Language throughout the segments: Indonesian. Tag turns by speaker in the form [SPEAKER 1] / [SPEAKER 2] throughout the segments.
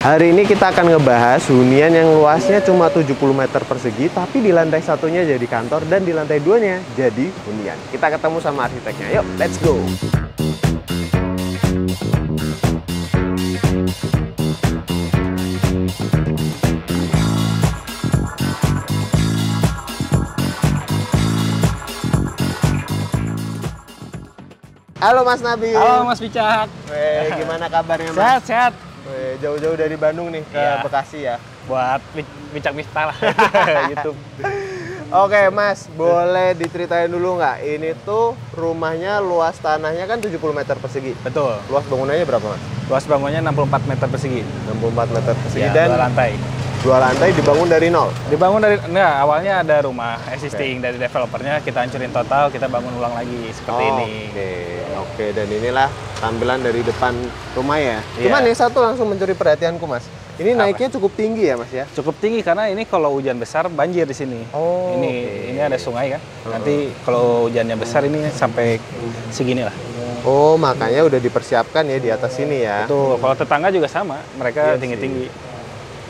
[SPEAKER 1] Hari ini kita akan ngebahas hunian yang luasnya cuma 70 meter persegi, tapi di lantai satunya jadi kantor dan di lantai duanya jadi hunian. Kita ketemu sama arsiteknya. Yuk, let's go! Halo Mas Nabil.
[SPEAKER 2] Halo Mas Picak.
[SPEAKER 1] Gimana kabarnya Mas?
[SPEAKER 2] Sehat-sehat.
[SPEAKER 1] Jauh-jauh dari Bandung nih ke Bekasi ya.
[SPEAKER 2] Buat Picak Mista lah.
[SPEAKER 1] YouTube. Oke Mas, boleh diceritain dulu nggak? Ini tuh rumahnya luas tanahnya kan 70 meter persegi.
[SPEAKER 2] Betul.
[SPEAKER 1] Luas bangunannya berapa Mas?
[SPEAKER 2] Luas bangunnya 64 meter persegi.
[SPEAKER 1] 64 meter persegi
[SPEAKER 2] Ya,
[SPEAKER 1] dan
[SPEAKER 2] 2 lantai.
[SPEAKER 1] 2 lantai dibangun dari nol?
[SPEAKER 2] Dibangun dari, enggak, awalnya ada rumah existing dari developernya, kita hancurin total, kita bangun ulang lagi seperti ini.
[SPEAKER 1] Oke, dan inilah tampilan dari depan rumah ya.
[SPEAKER 2] Iya.
[SPEAKER 1] Cuman yang satu langsung mencuri perhatianku Mas. Ini naiknya cukup tinggi ya Mas ya?
[SPEAKER 2] Cukup tinggi karena ini kalau hujan besar banjir di sini.
[SPEAKER 1] Oh,
[SPEAKER 2] ini ada sungai kan. Nanti kalau hujannya besar ini sampai segini lah.
[SPEAKER 1] Oh, makanya udah dipersiapkan ya di atas sini ya.
[SPEAKER 2] Betul. Kalau tetangga juga sama, mereka tinggi-tinggi.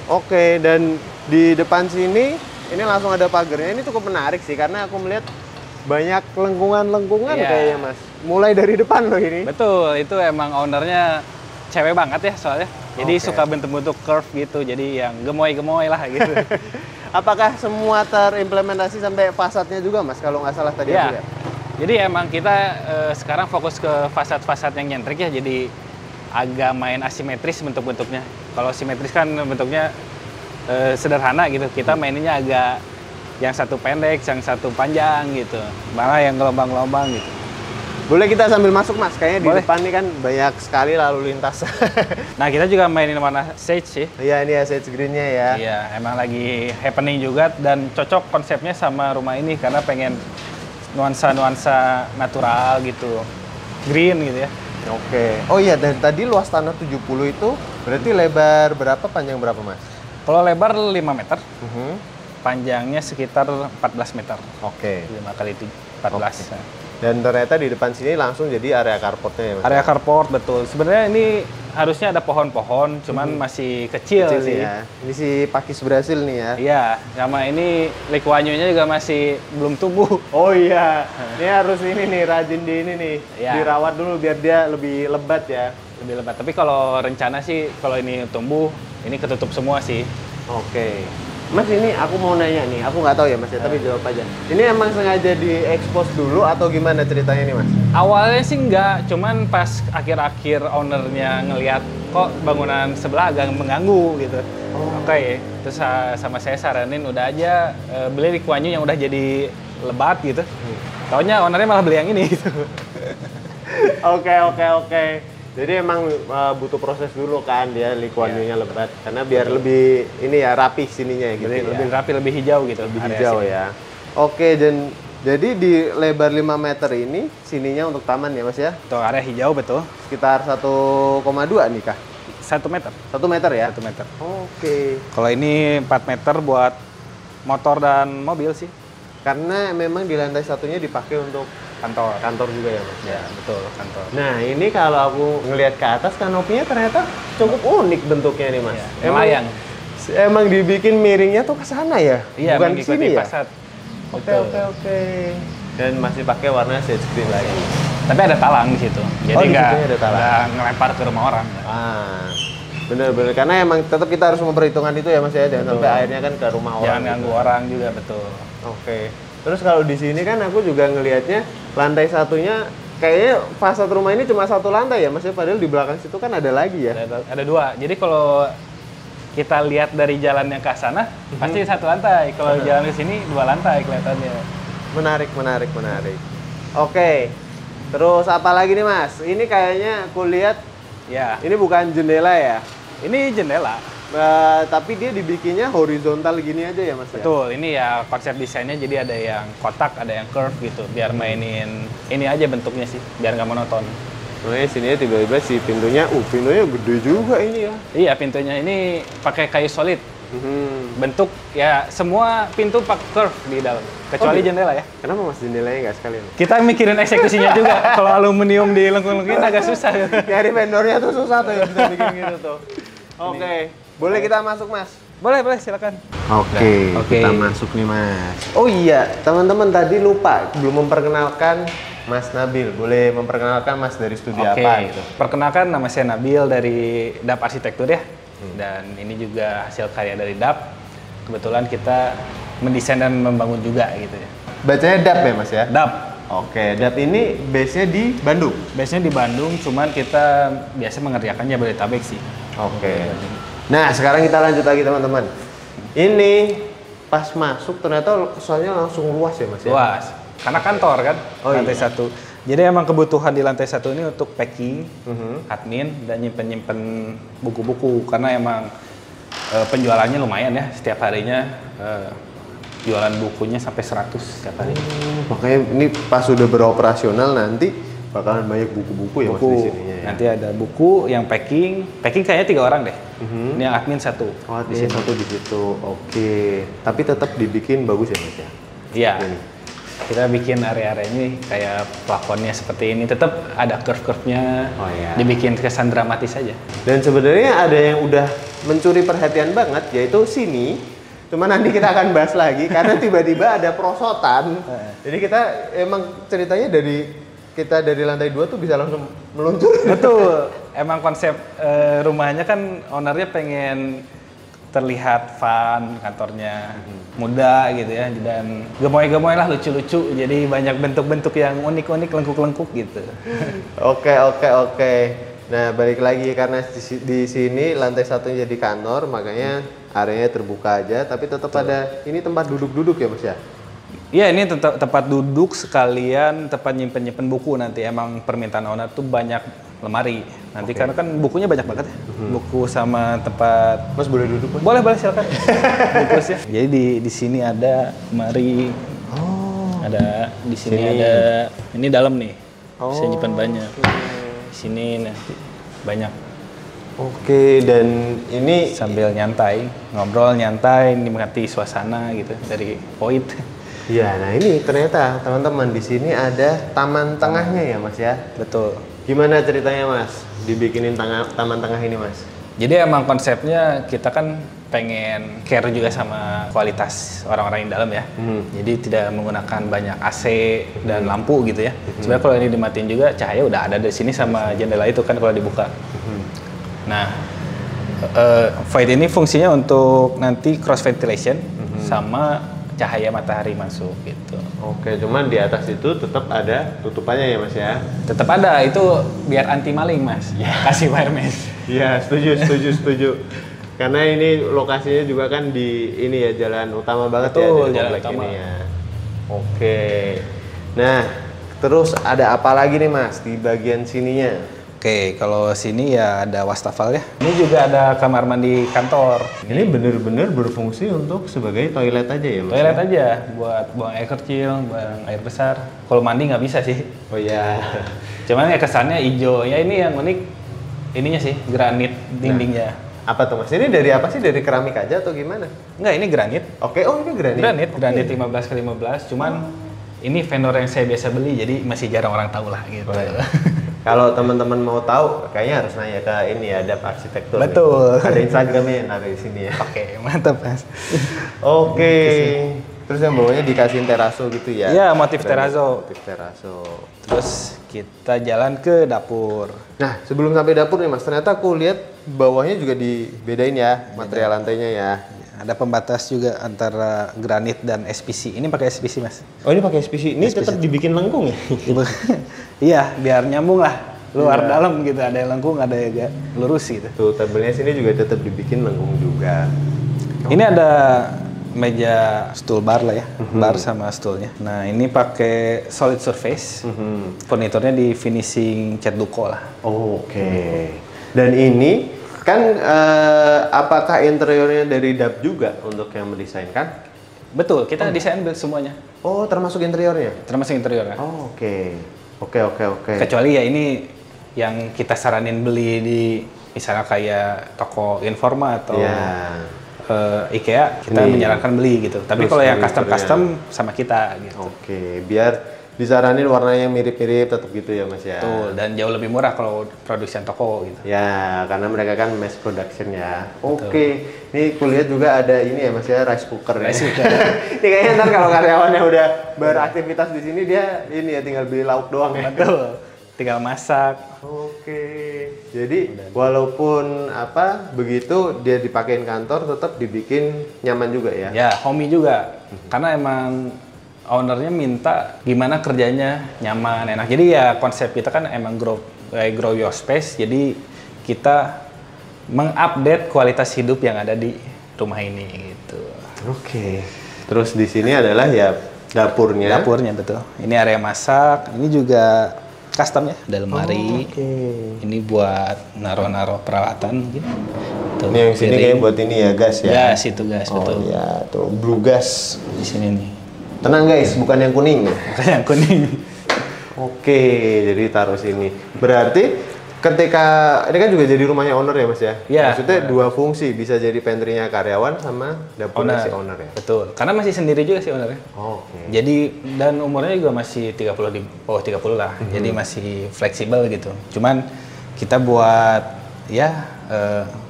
[SPEAKER 1] Oke, dan di depan sini ini langsung ada pagarnya. Ini cukup menarik sih karena aku melihat banyak lengkungan-lengkungan kayaknya Mas. Mulai dari depan loh ini.
[SPEAKER 2] Betul, itu emang ownernya cewek banget ya soalnya. Jadi suka bentuk-bentuk curve gitu, jadi yang gemoy-gemoy lah gitu.
[SPEAKER 1] Apakah semua terimplementasi sampai fasadnya juga Mas? Kalau nggak salah tadi aku lihat.
[SPEAKER 2] Jadi emang kita sekarang fokus ke fasad-fasad yang nyentrik ya, jadi agak main asimetris bentuk-bentuknya. Kalau simetris kan bentuknya sederhana gitu, kita maininnya agak yang satu pendek, yang satu panjang gitu, malah yang gelombang-gelombang gitu.
[SPEAKER 1] Boleh kita sambil masuk Mas, kayaknya di
[SPEAKER 2] Boleh.
[SPEAKER 1] depan nih kan banyak sekali lalu lintas.
[SPEAKER 2] Nah kita juga mainin warna sage sih.
[SPEAKER 1] Iya, ini ya sage green-nya ya.
[SPEAKER 2] Iya, emang lagi happening juga dan cocok konsepnya sama rumah ini karena pengen nuansa-nuansa natural gitu, green gitu ya.
[SPEAKER 1] Oke. Oh iya, dan tadi luas tanah 70 itu berarti lebar berapa, panjang berapa Mas?
[SPEAKER 2] Kalau lebar 5 meter, panjangnya sekitar 14 meter.
[SPEAKER 1] Oke.
[SPEAKER 2] 5 kali 14.
[SPEAKER 1] Dan ternyata di depan sini langsung jadi area carportnya ya Mas?
[SPEAKER 2] Area carport, betul. Sebenarnya ini harusnya ada pohon-pohon, cuman masih kecil sih.
[SPEAKER 1] Ya. Ini si pakis Brasil nih ya.
[SPEAKER 2] Iya, sama ini likuanyunya juga masih belum tumbuh.
[SPEAKER 1] Oh iya, ini harus ini nih, rajin di ini nih,
[SPEAKER 2] Iya.
[SPEAKER 1] dirawat dulu biar dia lebih lebat ya.
[SPEAKER 2] Lebih lebat. Tapi kalau rencana sih, kalau ini tumbuh, ini ketutup semua sih.
[SPEAKER 1] Oke. Mas, ini aku mau nanya nih, aku nggak tahu ya Mas ya, tapi jawab aja. Ini emang sengaja diekspos dulu atau gimana ceritanya nih Mas?
[SPEAKER 2] Awalnya sih enggak, cuman pas akhir-akhir ownernya ngelihat kok bangunan sebelah agak mengganggu gitu. Oke, terus sama saya saranin udah aja beli likuanyu yang udah jadi lebat gitu. Taunya ownernya malah beli yang ini gitu.
[SPEAKER 1] Oke. Jadi emang butuh proses dulu kan dia likuanyunya lebat, karena biar lebih ini ya rapi sininya gitu.
[SPEAKER 2] Lebih rapi, lebih hijau gitu.
[SPEAKER 1] Lebih
[SPEAKER 2] area
[SPEAKER 1] hijau
[SPEAKER 2] sini.
[SPEAKER 1] ya. Oke, dan jadi di lebar 5 meter ini sininya untuk taman ya Mas ya?
[SPEAKER 2] Tuh area hijau betul.
[SPEAKER 1] Sekitar 1,2 nih kah?
[SPEAKER 2] 1 meter.
[SPEAKER 1] 1 meter ya?
[SPEAKER 2] 1 meter.
[SPEAKER 1] Oke.
[SPEAKER 2] Kalau ini 4 meter buat motor dan mobil sih.
[SPEAKER 1] Karena memang di lantai satunya dipakai untuk kantor juga ya Mas?
[SPEAKER 2] Ya, betul, kantor.
[SPEAKER 1] Nah, ini kalau aku ngelihat ke atas kanopinya ternyata cukup unik bentuknya nih Mas.
[SPEAKER 2] Ya, melayang.
[SPEAKER 1] Emang dibikin miringnya tuh ke sana ya?
[SPEAKER 2] Iya,
[SPEAKER 1] bukan ke sini ya?
[SPEAKER 2] fasad.
[SPEAKER 1] Oke. Dan masih pakai warna sage green lagi.
[SPEAKER 2] Tapi ada talang di situ. Jadi
[SPEAKER 1] di
[SPEAKER 2] nggak
[SPEAKER 1] situnya ada talang.
[SPEAKER 2] nggak ngelempar ke rumah orang.
[SPEAKER 1] Bener. Karena emang tetap kita harus memperhitungkan itu ya Mas ya, jangan sampai airnya kan ke rumah orang.
[SPEAKER 2] Jangan ganggu orang juga, betul.
[SPEAKER 1] Oke. Terus kalau di sini kan aku juga ngelihatnya lantai satunya kayaknya fasad rumah ini cuma 1 lantai ya Mas ya, padahal di belakang situ kan ada lagi ya.
[SPEAKER 2] Ada 2. Jadi kalau kita lihat dari jalan yang ke sana, pasti 1 lantai. Kalau jalan ke sini 2 lantai kelihatannya.
[SPEAKER 1] Menarik. Oke. Terus apa lagi nih Mas? Ini kayaknya aku lihat
[SPEAKER 2] Ya,
[SPEAKER 1] ini bukan jendela ya.
[SPEAKER 2] ini jendela.
[SPEAKER 1] Tapi dia dibikinnya horizontal gini aja ya Mas ya?
[SPEAKER 2] Betul, ini ya konsep desainnya jadi ada yang kotak, ada yang curve gitu. Biar mainin ini aja bentuknya sih, biar nggak monoton.
[SPEAKER 1] Nah, sini tiba-tiba si pintunya gede juga ini ya.
[SPEAKER 2] Iya, pintunya ini pakai kayu solid. Bentuk ya semua pintu pakai curve di dalam, kecuali jendela ya.
[SPEAKER 1] Kenapa Mas jendelanya nggak sekalian?
[SPEAKER 2] Kita mikirin eksekusinya juga. Kalau aluminium di lengkung-lengkungin agak susah.
[SPEAKER 1] Nyari vendornya tuh susah tuh yang bisa bikin gitu tuh. Oke. Boleh kita masuk, Mas?
[SPEAKER 2] Boleh, silakan.
[SPEAKER 1] Oke,
[SPEAKER 2] Oke.
[SPEAKER 1] kita masuk nih, Mas. Oh iya, teman-teman tadi lupa belum memperkenalkan Mas Nabil. Boleh memperkenalkan Mas dari studi apa gitu?
[SPEAKER 2] Perkenalkan, nama saya Nabil dari DAP Arsitektur ya. Dan ini juga hasil karya dari DAP. Kebetulan kita mendesain dan membangun juga gitu ya.
[SPEAKER 1] Bacanya DAP ya, Mas ya?
[SPEAKER 2] DAP.
[SPEAKER 1] Oke, DAP ini base-nya di Bandung?
[SPEAKER 2] Base-nya di Bandung, cuman kita biasa mengerjakannya Jabodetabek sih.
[SPEAKER 1] Oke. Nah, sekarang kita lanjut lagi teman-teman. Ini pas masuk ternyata soalnya langsung luas ya, Mas ya?
[SPEAKER 2] Luas. Karena kantor kan,
[SPEAKER 1] Oh,
[SPEAKER 2] lantai
[SPEAKER 1] iya.
[SPEAKER 2] 1. Jadi emang kebutuhan di lantai 1 ini untuk packing, admin, dan nyimpen-nyimpen buku-buku. Karena emang penjualannya lumayan ya, setiap harinya jualan bukunya sampai 100 setiap hari.
[SPEAKER 1] Makanya ini pas sudah beroperasional nanti bakalan banyak buku-buku ya, Mas, di sininya ya?
[SPEAKER 2] Nanti ada buku yang packing kayaknya 3 orang deh. Ini yang admin 1.
[SPEAKER 1] Oh, di sini satu di situ. Oke. Tapi tetap dibikin bagus ya, Mas ya?
[SPEAKER 2] Iya.
[SPEAKER 1] Ini.
[SPEAKER 2] Kita bikin area-area ini kayak plafonnya seperti ini, tetap ada curve-curve-nya.
[SPEAKER 1] Oh, iya.
[SPEAKER 2] Dibikin kesan dramatis aja.
[SPEAKER 1] Dan sebenarnya ada yang udah mencuri perhatian banget, yaitu sini. Cuma nanti kita akan bahas lagi karena tiba-tiba ada perosotan. Jadi kita emang ceritanya kita dari lantai 2 tuh bisa langsung meluncur.
[SPEAKER 2] Betul. Emang konsep rumahnya kan ownernya pengen terlihat fun, kantornya muda gitu ya, dan gemoy-gemoy lah, lucu-lucu. Jadi banyak bentuk-bentuk yang unik-unik, lengkuk-lengkuk gitu.
[SPEAKER 1] Oke. Nah, balik lagi karena di sini lantai 1 jadi kantor, makanya areanya terbuka aja, tapi tetap ada ini tempat duduk-duduk ya, Mas ya?
[SPEAKER 2] Iya, ini tempat duduk sekalian tempat nyimpen buku nanti. Emang permintaan owner tuh banyak lemari. Nanti karena kan bukunya banyak banget ya. Buku sama tempat.
[SPEAKER 1] Mas boleh duduk, Mas?
[SPEAKER 2] Boleh silakan. Bukusnya. Jadi di sini ada lemari.
[SPEAKER 1] Oh.
[SPEAKER 2] Ada di sini
[SPEAKER 1] Sini.
[SPEAKER 2] ada ini dalam nih. Bisa
[SPEAKER 1] Oh,
[SPEAKER 2] nyimpan banyak. Di sini nanti banyak
[SPEAKER 1] Oke, dan ini
[SPEAKER 2] sambil nyantai, ngobrol nyantai, nikmati suasana gitu dari Poit.
[SPEAKER 1] ya, nah ini ternyata teman-teman di sini ada taman tengahnya ya, Mas ya.
[SPEAKER 2] Betul.
[SPEAKER 1] Gimana ceritanya, Mas? Dibikinin taman tengah ini, Mas?
[SPEAKER 2] Jadi emang konsepnya kita kan pengen care juga sama kualitas orang-orang yang dalam ya. Jadi tidak menggunakan banyak AC dan lampu gitu ya. Sebenarnya kalau ini dimatiin juga cahaya udah ada di sini sama jendela itu kan kalau dibuka. Nah, Void ini fungsinya untuk nanti cross ventilation sama cahaya matahari masuk gitu.
[SPEAKER 1] Oke, cuman di atas itu tetap ada tutupannya ya, Mas ya?
[SPEAKER 2] Tetap ada, itu biar anti maling Mas. Kasih wire mesh.
[SPEAKER 1] Iya, setuju. Karena ini lokasinya juga kan di ini ya, jalan utama banget.
[SPEAKER 2] Betul,
[SPEAKER 1] ya dari
[SPEAKER 2] jalan
[SPEAKER 1] komplek
[SPEAKER 2] utama.
[SPEAKER 1] ini ya. Oke. Nah, terus ada apa lagi nih, Mas, di bagian sininya?
[SPEAKER 2] Oke, kalau sini ya ada wastafel ya. Ini juga ada kamar mandi kantor.
[SPEAKER 1] Ini bener-bener berfungsi untuk sebagai toilet aja ya, Mas?
[SPEAKER 2] Toilet aja, buat buang air kecil, buang air besar. Kalau mandi nggak bisa sih.
[SPEAKER 1] Oh iya.
[SPEAKER 2] Cuman ya kesannya hijau. Ya ini yang unik, ininya sih, granit dindingnya.
[SPEAKER 1] Apa tuh, Mas? Ini dari apa sih? Dari keramik aja atau gimana?
[SPEAKER 2] Enggak, ini granit.
[SPEAKER 1] Oke, oh ini granit?
[SPEAKER 2] Granit
[SPEAKER 1] Oke.
[SPEAKER 2] 15x15. Cuman ini vendor yang saya biasa beli, jadi masih jarang orang tahu lah gitu.
[SPEAKER 1] Oh, iya. Kalau teman-teman mau tahu, kayaknya harus nanya ke ini ya, DAP Arsitektur.
[SPEAKER 2] Betul.
[SPEAKER 1] Ada Instagramnya yang ada di sini ya.
[SPEAKER 2] Oke, mantap Mas.
[SPEAKER 1] Oke. Terus yang bawahnya dikasihin teraso gitu ya?
[SPEAKER 2] Iya, motif
[SPEAKER 1] Granit,
[SPEAKER 2] teraso.
[SPEAKER 1] Motif teraso.
[SPEAKER 2] Terus kita jalan ke dapur.
[SPEAKER 1] Nah, sebelum sampai dapur nih, Mas, ternyata aku lihat bawahnya juga dibedain ya, material lantainya ya.
[SPEAKER 2] Ada pembatas juga antara granit dan SPC. Ini pakai SPC Mas.
[SPEAKER 1] Oh, ini pakai SPC. Ini tetap dibikin lengkung ya?
[SPEAKER 2] Iya, biar nyambung lah. Luar dalam gitu, ada yang lengkung, ada yang agak lurus gitu.
[SPEAKER 1] Tuh, tabelnya sini juga tetap dibikin lengkung juga.
[SPEAKER 2] Ini ada meja stool bar lah ya, bar sama stoolnya. Nah, ini pakai solid surface. Furniturnya di finishing cat duko lah.
[SPEAKER 1] Oke. Dan ini kan apakah interiornya dari DAP juga untuk yang mendesain kan?
[SPEAKER 2] Betul, kita desain build semuanya,
[SPEAKER 1] Oh, termasuk interiornya?
[SPEAKER 2] termasuk interiornya.
[SPEAKER 1] Oh, oke. Oke.
[SPEAKER 2] Kecuali ya ini yang kita saranin beli di misalnya kayak toko Informa atau
[SPEAKER 1] Ya.
[SPEAKER 2] IKEA, kita
[SPEAKER 1] Ini
[SPEAKER 2] menyarankan beli gitu. Tapi
[SPEAKER 1] terus
[SPEAKER 2] kalau yang
[SPEAKER 1] dari
[SPEAKER 2] custom sama kita gitu.
[SPEAKER 1] Oke, biar disaranin warnanya yang mirip-mirip tetap gitu ya Mas ya.
[SPEAKER 2] Betul, dan jauh lebih murah kalau produksi toko gitu.
[SPEAKER 1] Ya, karena mereka kan mass production ya. Oke, ini kulihat juga ada ini ya Mas ya, rice cooker ya.
[SPEAKER 2] Rice cooker.
[SPEAKER 1] Ini kayaknya ntar kalau karyawannya udah beraktivitas di sini dia ini ya tinggal beli lauk doang ya.
[SPEAKER 2] Betul, tinggal masak.
[SPEAKER 1] Oke, jadi walaupun apa begitu dia dipakein kantor tetap dibikin nyaman juga ya.
[SPEAKER 2] Ya, homey juga. Karena emang ownernya minta gimana kerjanya nyaman, enak. Jadi ya konsep kita kan emang grow your space. Jadi kita mengupdate kualitas hidup yang ada di rumah ini gitu.
[SPEAKER 1] Oke. Terus di sini adalah ya dapurnya.
[SPEAKER 2] Dapurnya betul. Ini area masak. Ini juga custom ya, ada lemari.
[SPEAKER 1] Oke.
[SPEAKER 2] Ini buat naro-naro peralatan gitu. Tuh,
[SPEAKER 1] Ini yang sini
[SPEAKER 2] piring.
[SPEAKER 1] kayak buat ini ya gas ya.
[SPEAKER 2] Gas itu gas betul.
[SPEAKER 1] Oh ya, tuh blue gas.
[SPEAKER 2] Di sini nih.
[SPEAKER 1] Tenang guys, bukan yang kuning.
[SPEAKER 2] Yang kuning.
[SPEAKER 1] Oke, jadi taruh sini. Berarti ketika ini kan juga jadi rumahnya owner ya Mas ya?
[SPEAKER 2] Iya.
[SPEAKER 1] Maksudnya dua fungsi, bisa jadi pantry-nya karyawan sama dapurnya si owner ya?
[SPEAKER 2] Betul. Karena masih sendiri juga sih ownernya.
[SPEAKER 1] Oke.
[SPEAKER 2] Jadi dan umurnya juga masih 30 di bawah 30 lah. Jadi masih fleksibel gitu. Cuman kita buat ya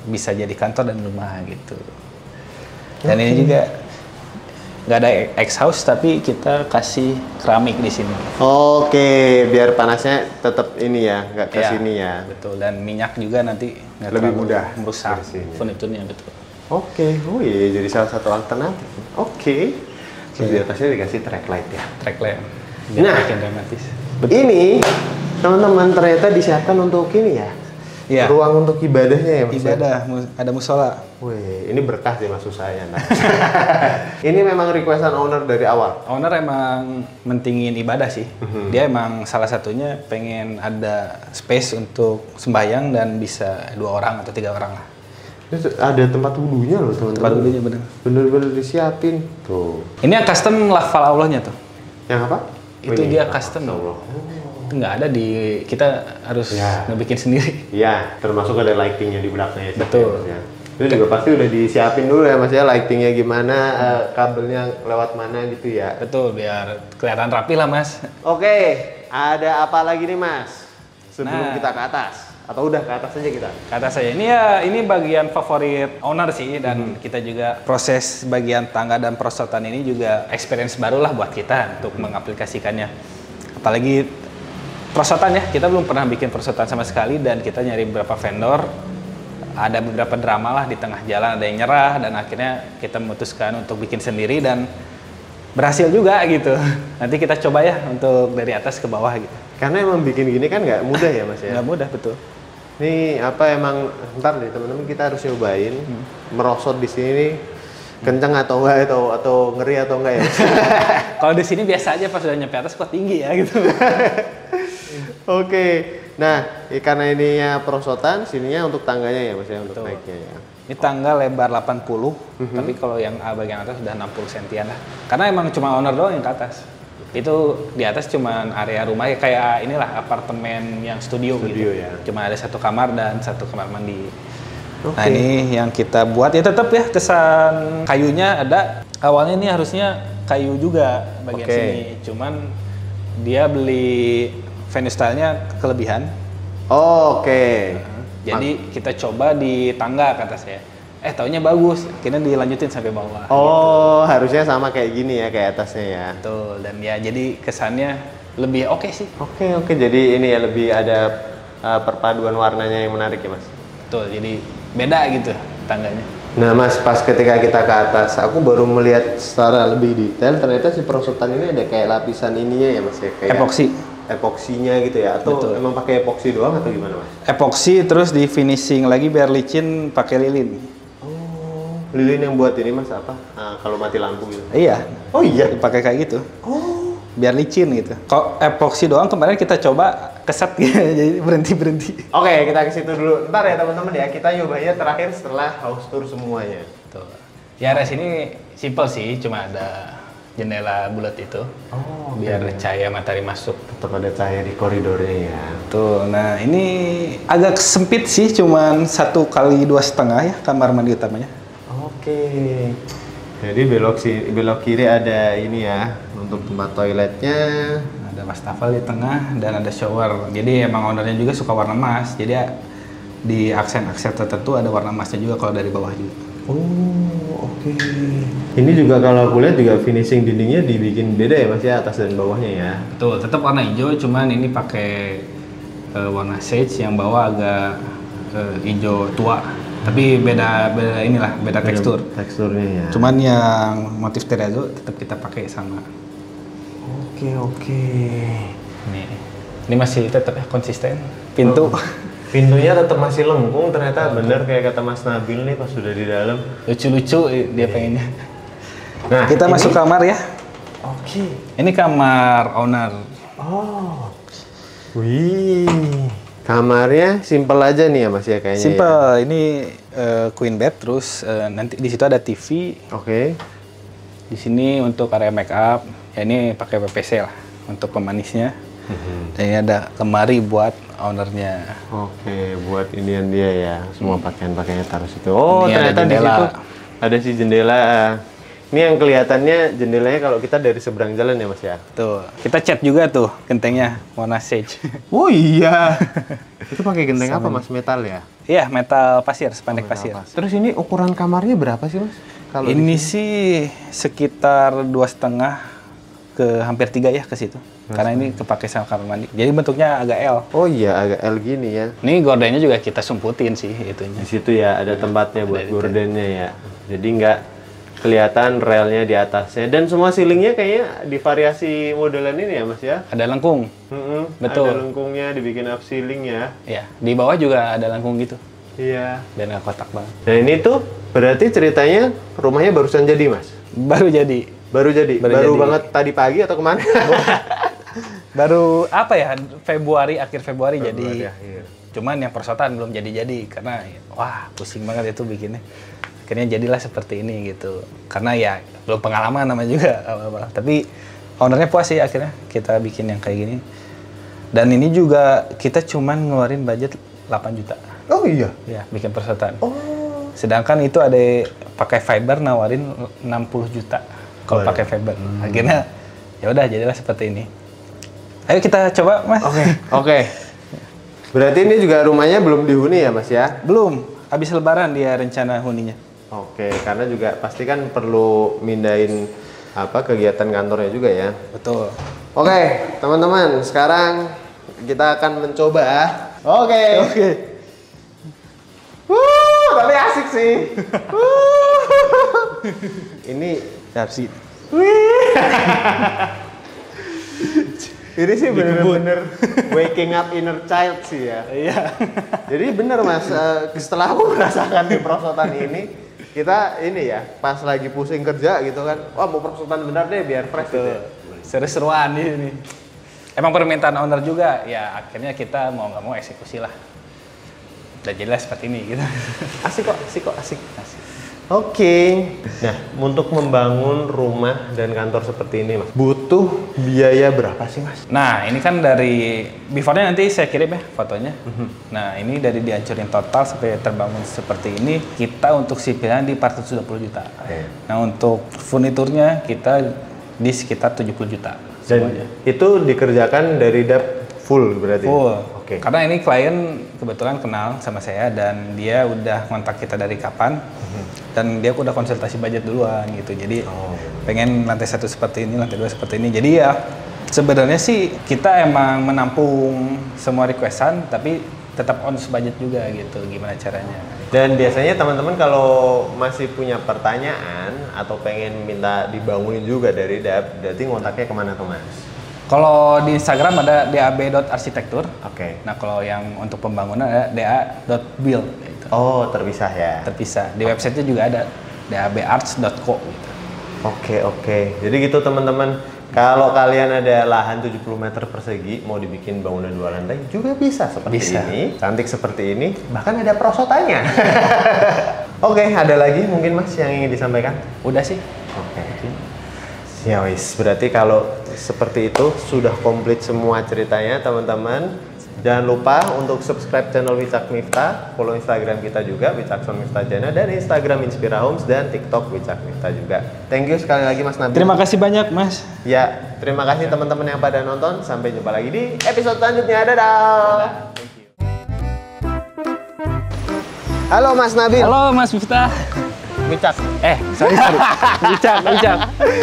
[SPEAKER 2] bisa jadi kantor dan rumah gitu. Dan ini juga nggak ada ex-house tapi kita kasih keramik di sini.
[SPEAKER 1] Oke, biar panasnya tetap ini ya, nggak ke
[SPEAKER 2] Ya,
[SPEAKER 1] sini ya.
[SPEAKER 2] Betul. Dan minyak juga nanti nggak
[SPEAKER 1] Lebih
[SPEAKER 2] terlalu
[SPEAKER 1] mudah
[SPEAKER 2] merusak
[SPEAKER 1] bersihnya.
[SPEAKER 2] furniturnya betul.
[SPEAKER 1] Oke, oh iya jadi salah satu alternatif. Oke. Terus di atasnya dikasih track light ya.
[SPEAKER 2] Track lamp.
[SPEAKER 1] Nah.
[SPEAKER 2] Bikin dramatis.
[SPEAKER 1] Ini teman-teman ternyata disiapkan untuk ini ya.
[SPEAKER 2] Iya.
[SPEAKER 1] Ruang untuk ibadahnya ya Mas.
[SPEAKER 2] Ibadah, ada musola.
[SPEAKER 1] Wih, ini berkah sih maksud saya. Nah. Ini memang requestan owner dari awal.
[SPEAKER 2] Owner emang mentingin ibadah sih. Dia emang salah satunya pengen ada space untuk sembahyang dan bisa 2 orang atau 3 orang lah.
[SPEAKER 1] Ini ada tempat wudhunya loh teman-teman.
[SPEAKER 2] Tempat dulunya bener.
[SPEAKER 1] Bener-bener disiapin. Tuh.
[SPEAKER 2] Ini yang custom lafal Allahnya tuh.
[SPEAKER 1] Yang apa?
[SPEAKER 2] Itu
[SPEAKER 1] Ini.
[SPEAKER 2] dia custom.
[SPEAKER 1] Allah.
[SPEAKER 2] Itu nggak ada di kita harus
[SPEAKER 1] Ya.
[SPEAKER 2] ngebikin sendiri.
[SPEAKER 1] Iya, termasuk ada lightingnya di belakangnya. sih,
[SPEAKER 2] Betul.
[SPEAKER 1] ya, Mas, ya. Itu juga pasti udah disiapin dulu ya Mas ya, lightingnya gimana, kabelnya lewat mana gitu ya.
[SPEAKER 2] Betul, biar kelihatan rapi lah Mas.
[SPEAKER 1] Oke, ada apa lagi nih Mas? Sebelum
[SPEAKER 2] Nah.
[SPEAKER 1] kita ke atas, atau udah ke atas aja kita?
[SPEAKER 2] Kata saya ini bagian favorit owner sih dan kita juga proses bagian tangga dan perosotan ini juga experience baru lah buat kita untuk mengaplikasikannya. Apalagi perosotan ya, kita belum pernah bikin perosotan sama sekali dan kita nyari beberapa vendor. Ada beberapa drama lah di tengah jalan, ada yang nyerah dan akhirnya kita memutuskan untuk bikin sendiri dan berhasil juga gitu. Nanti kita coba ya untuk dari atas ke bawah gitu.
[SPEAKER 1] Karena emang bikin gini kan nggak mudah ya Mas ya?
[SPEAKER 2] Nggak mudah betul.
[SPEAKER 1] Nih apa emang, ntar deh teman-teman kita harus nyobain merosot di sini nih, kenceng atau enggak atau ngeri atau enggak ya?
[SPEAKER 2] Kalau di sini biasa aja pas udah nyampe atas kok tinggi ya gitu.
[SPEAKER 1] Oke, nah karena ininya perosotan, sininya untuk tangganya ya Mas ya, untuk
[SPEAKER 2] Betul.
[SPEAKER 1] naiknya ya.
[SPEAKER 2] Ini tangga lebar 80, tapi kalau yang bagian atas sudah 60 sentian lah. Karena emang cuma owner doang yang ke atas. Itu di atas cuma area rumah kayak inilah apartemen yang studio gitu.
[SPEAKER 1] Ya.
[SPEAKER 2] Cuma ada 1 kamar dan 1 kamar mandi.
[SPEAKER 1] Oke.
[SPEAKER 2] Nah ini yang kita buat ya tetap ya kesan kayunya ada. Awalnya ini harusnya kayu juga bagian
[SPEAKER 1] Oke.
[SPEAKER 2] sini. Cuman dia beli venue style-nya kelebihan.
[SPEAKER 1] Oke.
[SPEAKER 2] Jadi kita coba di tangga kata saya. Taunya bagus, akhirnya dilanjutin sampai bawah.
[SPEAKER 1] Oh, harusnya sama kayak gini ya, kayak atasnya ya.
[SPEAKER 2] Betul, dan ya jadi kesannya lebih oke sih.
[SPEAKER 1] Oke, jadi ini ya lebih ada perpaduan warnanya yang menarik ya Mas.
[SPEAKER 2] Betul, jadi beda gitu tangganya.
[SPEAKER 1] Nah Mas, pas ketika kita ke atas, aku baru melihat secara lebih detail, ternyata si perosotan ini ada kayak lapisan ininya ya Mas ya, kayak
[SPEAKER 2] Epoksi.
[SPEAKER 1] epoksinya gitu ya, atau
[SPEAKER 2] Betul.
[SPEAKER 1] emang pakai epoksi doang atau gimana Mas?
[SPEAKER 2] Epoksi terus di finishing lagi biar licin pakai lilin.
[SPEAKER 1] Oh, lilin yang buat ini Mas apa? Kalau mati lampu gitu.
[SPEAKER 2] Iya.
[SPEAKER 1] Oh iya.
[SPEAKER 2] Pakai kayak gitu.
[SPEAKER 1] Oh.
[SPEAKER 2] Biar licin gitu. Kalau epoksi doang kemarin kita coba keset gitu, jadi berhenti.
[SPEAKER 1] Oke, kita ke situ dulu. Ntar ya teman-teman ya, kita nyobainnya terakhir setelah house tour semuanya.
[SPEAKER 2] Tuh. Ya area sini simple sih, cuma ada jendela bulat itu.
[SPEAKER 1] Oh,
[SPEAKER 2] Biar cahaya matahari masuk.
[SPEAKER 1] tetap ada cahaya di koridornya ya.
[SPEAKER 2] Tuh, nah ini agak sempit sih, cuman 1 kali 2,5 ya kamar mandi utamanya.
[SPEAKER 1] Oke. Jadi belok kiri ada ini ya untuk tempat toiletnya.
[SPEAKER 2] Ada wastafel di tengah dan ada shower. Jadi emang ownernya juga suka warna emas. Jadi di aksen-aksen tertentu ada warna emasnya juga kalau dari bawah juga.
[SPEAKER 1] Oh, oke. Ini juga kalau aku lihat juga finishing dindingnya dibikin beda ya Mas ya, atas dan bawahnya ya.
[SPEAKER 2] Betul, tetap warna hijau, cuman ini pakai warna sage yang bawah agak hijau tua. Tapi beda inilah, beda tekstur.
[SPEAKER 1] Teksturnya ya.
[SPEAKER 2] Cuman yang motif terrazzo tetap kita pakai sama.
[SPEAKER 1] Oke.
[SPEAKER 2] Ini masih tetap konsisten. Pintu.
[SPEAKER 1] Pintunya tetap masih lengkung, ternyata bener kayak kata Mas Nabil nih pas sudah di dalam.
[SPEAKER 2] Lucu-lucu dia pengennya.
[SPEAKER 1] Nah,
[SPEAKER 2] kita masuk kamar ya.
[SPEAKER 1] Oke.
[SPEAKER 2] Ini kamar owner.
[SPEAKER 1] Oh. Wih. Kamarnya simple aja nih ya Mas ya kayaknya.
[SPEAKER 2] Simple.
[SPEAKER 1] Ya?
[SPEAKER 2] Ini queen bed, terus nanti di situ ada TV.
[SPEAKER 1] Oke.
[SPEAKER 2] Di sini untuk area make up. Ya ini pakai PVC lah untuk pemanisnya. Dan ini ada lemari buat ownernya.
[SPEAKER 1] Oke, buat inian dia ya. Semua pakaian-pakaiannya taruh situ. Oh,
[SPEAKER 2] Ini
[SPEAKER 1] ternyata
[SPEAKER 2] ada
[SPEAKER 1] di
[SPEAKER 2] jendela.
[SPEAKER 1] situ ada si jendela. Ini yang kelihatannya jendelanya kalau kita dari seberang jalan ya Mas ya.
[SPEAKER 2] Tuh, kita cat juga tuh gentengnya warna sage.
[SPEAKER 1] Oh iya. Itu pakai genteng apa Mas? Metal ya?
[SPEAKER 2] Iya, metal pasir, spandek pasir.
[SPEAKER 1] Terus ini ukuran kamarnya berapa sih Mas? Kalau
[SPEAKER 2] Ini sih sekitar 2,5 ke hampir 3 ya ke situ. Karena ini kepake sama kamar mandi. Jadi bentuknya agak L.
[SPEAKER 1] Oh iya, agak L gini ya.
[SPEAKER 2] Ini gordennya juga kita sumputin sih itunya.
[SPEAKER 1] Di situ ya ada tempatnya buat
[SPEAKER 2] Ada
[SPEAKER 1] gordennya ya. Jadi nggak kelihatan relnya di atasnya. Dan semua ceilingnya kayaknya di variasi modelan ini ya Mas ya.
[SPEAKER 2] Ada lengkung. Betul.
[SPEAKER 1] Ada lengkungnya dibikin up ceiling ya.
[SPEAKER 2] Iya, di bawah juga ada lengkung gitu.
[SPEAKER 1] Iya.
[SPEAKER 2] Dan nggak kotak banget.
[SPEAKER 1] Nah ini tuh berarti ceritanya rumahnya barusan jadi Mas?
[SPEAKER 2] Baru jadi.
[SPEAKER 1] Baru jadi? Baru
[SPEAKER 2] jadi.
[SPEAKER 1] banget tadi pagi atau kemana?
[SPEAKER 2] Baru apa ya, akhir Februari jadi.
[SPEAKER 1] Akhir.
[SPEAKER 2] Cuman yang perosotan belum jadi-jadi karena wah pusing banget itu bikinnya. Akhirnya jadilah seperti ini gitu. Karena ya belum pengalaman namanya juga awal-awal. Tapi ownernya puas sih akhirnya kita bikin yang kayak gini. Dan ini juga kita cuman ngeluarin budget 8 juta.
[SPEAKER 1] Oh iya?
[SPEAKER 2] Ya, bikin perosotan.
[SPEAKER 1] Oh.
[SPEAKER 2] Sedangkan itu ada pakai fiber nawarin 60 juta kalau pakai fiber. Akhirnya ya udah jadilah seperti ini. Ayo kita coba, Mas.
[SPEAKER 1] Oke. Berarti ini juga rumahnya belum dihuni ya, Mas ya?
[SPEAKER 2] Belum. Habis lebaran dia rencana huninya.
[SPEAKER 1] Oke, karena juga pasti kan perlu mindahin kegiatan kantornya juga ya.
[SPEAKER 2] Betul.
[SPEAKER 1] Oke, teman-teman, sekarang kita akan mencoba. Oke. Tapi asik sih. Ini
[SPEAKER 2] Darsi.
[SPEAKER 1] Ini sih bener-bener waking up inner child sih ya.
[SPEAKER 2] Iya.
[SPEAKER 1] Jadi bener Mas, setelah aku merasakan di perosotan ini, kita ini ya, pas lagi pusing kerja gitu kan, wah mau perosotan bener deh biar fresh gitu ya.
[SPEAKER 2] Seru-seruan ini. Emang permintaan owner juga, ya akhirnya kita mau nggak mau eksekusi lah. Dan jelas seperti ini gitu.
[SPEAKER 1] Asik kok. Oke. Nah, untuk membangun rumah dan kantor seperti ini, Mas, butuh biaya berapa sih, Mas?
[SPEAKER 2] Nah, ini kan dari before-nya nanti saya kirim ya fotonya. Nah, ini dari dihancurin total sampai terbangun seperti ini, kita untuk sipilan di 420 juta. Nah, untuk furniturnya kita di sekitar 70 juta.
[SPEAKER 1] Dan
[SPEAKER 2] semuanya.
[SPEAKER 1] itu dikerjakan dari DAP full berarti?
[SPEAKER 2] Full.
[SPEAKER 1] Oke.
[SPEAKER 2] Karena ini klien kebetulan kenal sama saya dan dia udah kontak kita dari kapan. Dan dia udah konsultasi budget duluan gitu. Jadi pengen lantai 1 seperti ini, lantai 2 seperti ini. Jadi ya sebenarnya sih kita emang menampung semua requestan tapi tetap on budget juga gitu. Gimana caranya?
[SPEAKER 1] Dan biasanya teman-teman kalau masih punya pertanyaan atau pengen minta dibangunin juga dari DAP, berarti ngontaknya kemana tuh, Mas?
[SPEAKER 2] Kalau di Instagram ada dab.arsitektur.
[SPEAKER 1] Oke.
[SPEAKER 2] Nah, kalau yang untuk pembangunan ada da.build gitu.
[SPEAKER 1] Oh, terpisah ya?
[SPEAKER 2] Terpisah. Di website-nya juga ada dabarts.co gitu.
[SPEAKER 1] Oke. Jadi gitu teman-teman, kalau kalian ada lahan 70 meter persegi mau dibikin bangunan 2 lantai juga bisa seperti ini. Cantik seperti ini, bahkan ada perosotannya. Oke, ada lagi mungkin Mas yang ingin disampaikan?
[SPEAKER 2] Udah sih.
[SPEAKER 1] Oke. Ya wis, berarti kalau seperti itu sudah komplit semua ceritanya teman-teman. Jangan lupa untuk subscribe channel Wicak Miftah, follow Instagram kita juga Wicakson Miftah Jana, dan Instagram Inspira Homes dan TikTok Wicak Miftah juga. Thank you sekali lagi Mas Nabil.
[SPEAKER 2] Terima kasih banyak Mas.
[SPEAKER 1] Ya, terima kasih teman-teman yang pada nonton. Sampai jumpa lagi di episode selanjutnya. Dadah. Halo Mas Nabil.
[SPEAKER 2] Halo Mas Miftah.
[SPEAKER 1] Wicak.
[SPEAKER 2] Sorry. Wicak.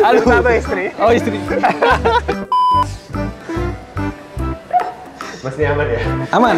[SPEAKER 2] Aduh,
[SPEAKER 1] Atau istri?
[SPEAKER 2] Oh, istri.
[SPEAKER 1] Masih aman ya?
[SPEAKER 2] Aman.